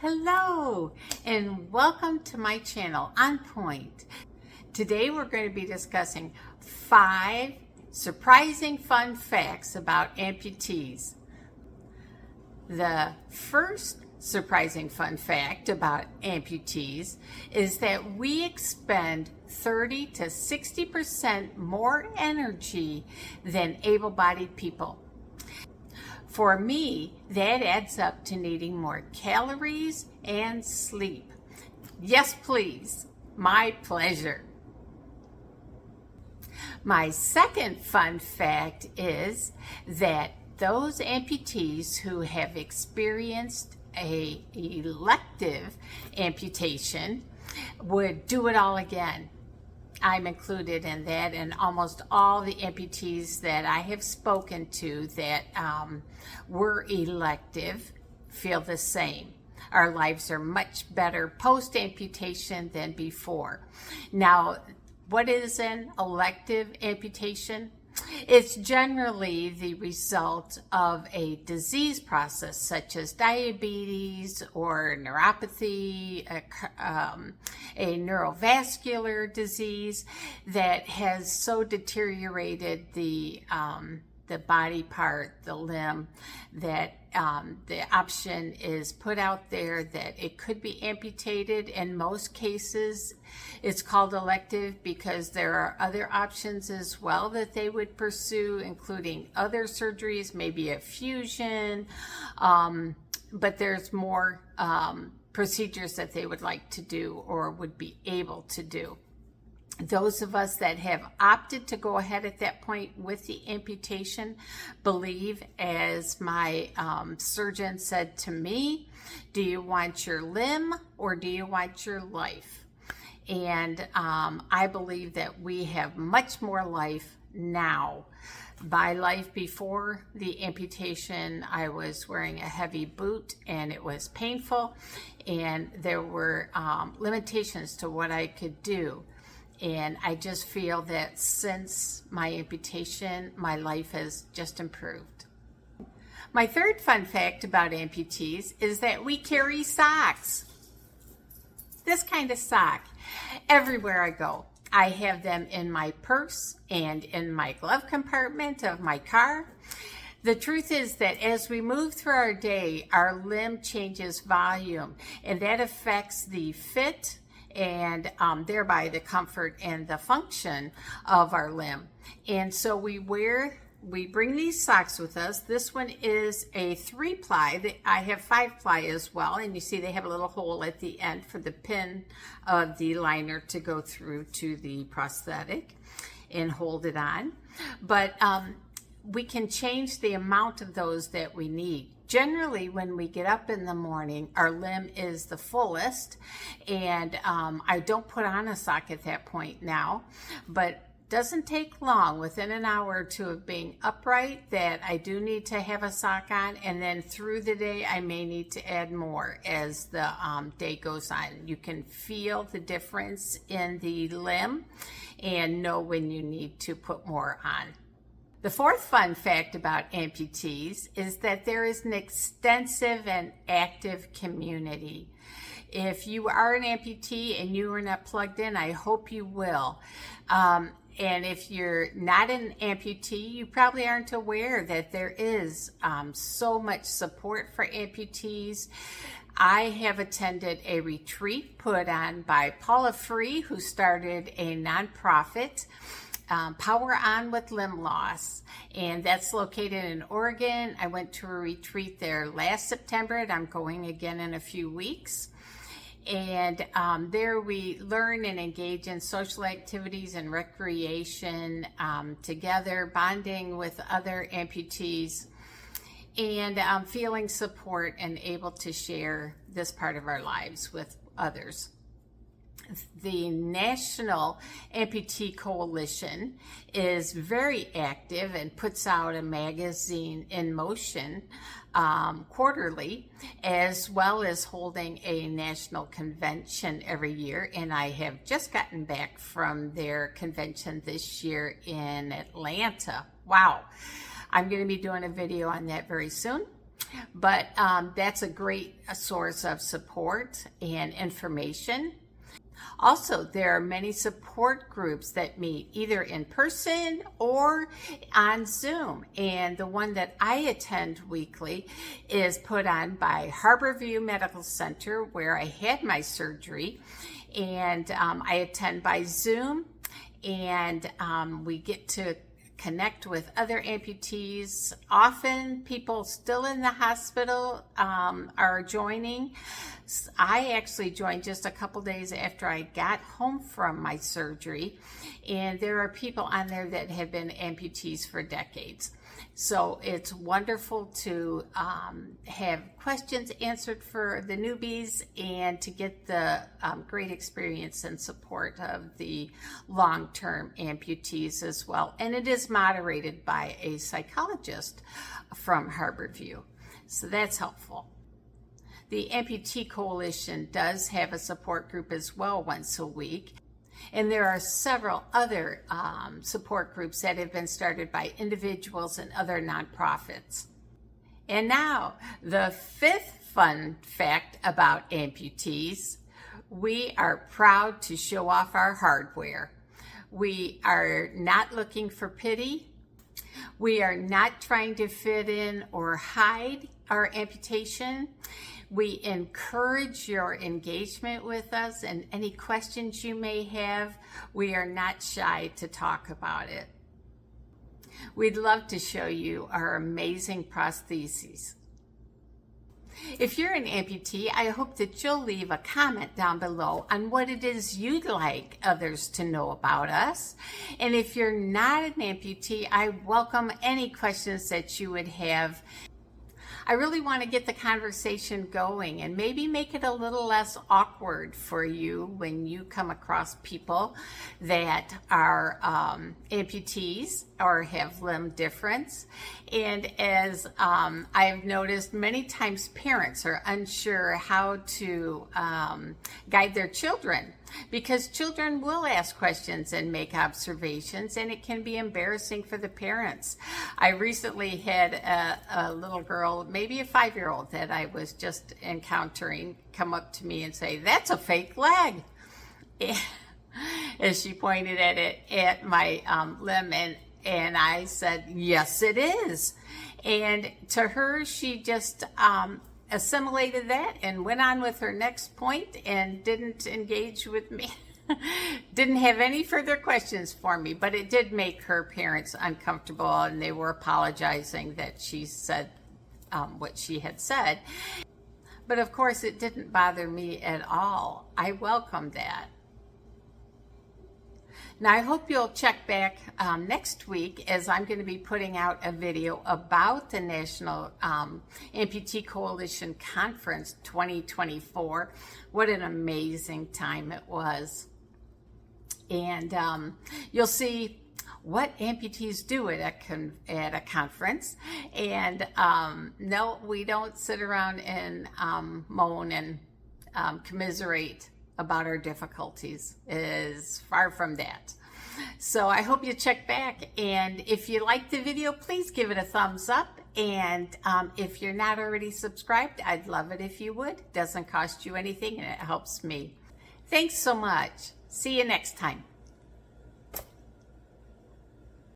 Hello and welcome to my channel On Point. Today we're going to be discussing 5 surprising fun facts about amputees. The first surprising fun fact about amputees is that we expend 30 to 60% more energy than able-bodied people. For me, that adds up to needing more calories and sleep. Yes, please. My pleasure. My second fun fact is that those amputees who have experienced an elective amputation would do it all again. I'm included in that, and almost all the amputees that I have spoken to that were elective feel the same. Our lives are much better post-amputation than before. Now, what is an elective amputation? It's generally the result of a disease process such as diabetes or neuropathy, a neurovascular disease that has so deteriorated the body part, the limb, that the option is put out there that it could be amputated. In most cases, it's called elective because there are other options as well that they would pursue, including other surgeries, maybe a fusion, but there's more procedures that they would like to do or would be able to do. Those of us that have opted to go ahead at that point with the amputation believe, as my surgeon said to me, do you want your limb or do you want your life? And I believe that we have much more life now. My life before the amputation, I was wearing a heavy boot and it was painful, and there were limitations to what I could do. And I just feel that since my amputation, my life has just improved. My third fun fact about amputees is that we carry socks. This kind of sock. Everywhere I go, I have them in my purse and in my glove compartment of my car. The truth is that as we move through our day, our limb changes volume, and that affects the fit and thereby the comfort and the function of our limb. And so we bring these socks with us. This one is a 3-ply. I have 5-ply as well, and you see they have a little hole at the end for the pin of the liner to go through to the prosthetic and hold it on. But we can change the amount of those that we need. Generally, when we get up in the morning, our limb is the fullest, and I don't put on a sock at that point now, but doesn't take long, within an hour or two of being upright, that I do need to have a sock on, and then through the day I may need to add more as the day goes on. You can feel the difference in the limb and know when you need to put more on. The fourth fun fact about amputees is that there is an extensive and active community. If you are an amputee and you are not plugged in, I hope you will. And if you're not an amputee, you probably aren't aware that there is so much support for amputees. I have attended a retreat put on by Paula Free, who started a nonprofit, Power On with Limb Loss, and that's located in Oregon. I went to a retreat there last September, and I'm going again in a few weeks. And there we learn and engage in social activities and recreation together, bonding with other amputees, and feeling support and able to share this part of our lives with others. The National Amputee Coalition is very active and puts out a magazine, In Motion, quarterly, as well as holding a national convention every year. And I have just gotten back from their convention this year in Atlanta. Wow. I'm going to be doing a video on that very soon. But that's a great source of support and information. Also, there are many support groups that meet either in person or on Zoom. And the one that I attend weekly is put on by Harborview Medical Center, where I had my surgery. And I attend by Zoom, and we get to connect with other amputees. Often people still in the hospital are joining. I actually joined just a couple days after I got home from my surgery, and there are people on there that have been amputees for decades. So it's wonderful to have questions answered for the newbies and to get the great experience and support of the long-term amputees as well. And it is moderated by a psychologist from Harborview. So that's helpful. The Amputee Coalition does have a support group as well once a week. And there are several other support groups that have been started by individuals and other nonprofits. And now, the fifth fun fact about amputees: we are proud to show off our hardware. We are not looking for pity. We are not trying to fit in or hide our amputation. We encourage your engagement with us, and any questions you may have, we are not shy to talk about it. We'd love to show you our amazing prostheses. If you're an amputee, I hope that you'll leave a comment down below on what it is you'd like others to know about us. And if you're not an amputee, I welcome any questions that you would have. I really want to get the conversation going and maybe make it a little less awkward for you when you come across people that are amputees or have limb difference. And as I've noticed, many times parents are unsure how to guide their children, because children will ask questions and make observations, and it can be embarrassing for the parents. I recently had a little girl, maybe a 5-year-old that I was just encountering, come up to me and say, "That's a fake leg," as she pointed at it at my limb, and I said, "Yes, it is." And to her, she just assimilated that and went on with her next point and didn't engage with me. Didn't have any further questions for me, but it did make her parents uncomfortable, and they were apologizing that she said what she had said. But of course, it didn't bother me at all. I welcomed that. Now, I hope you'll check back next week, as I'm going to be putting out a video about the National Amputee Coalition Conference 2024. What an amazing time it was. And you'll see what amputees do at a conference. And no, we don't sit around and moan and commiserate about our difficulties. Is far from that. So I hope you check back, and if you like the video, please give it a thumbs up, and if you're not already subscribed, I'd love it if you would. It doesn't cost you anything, and it helps me. Thanks so much. See you next time.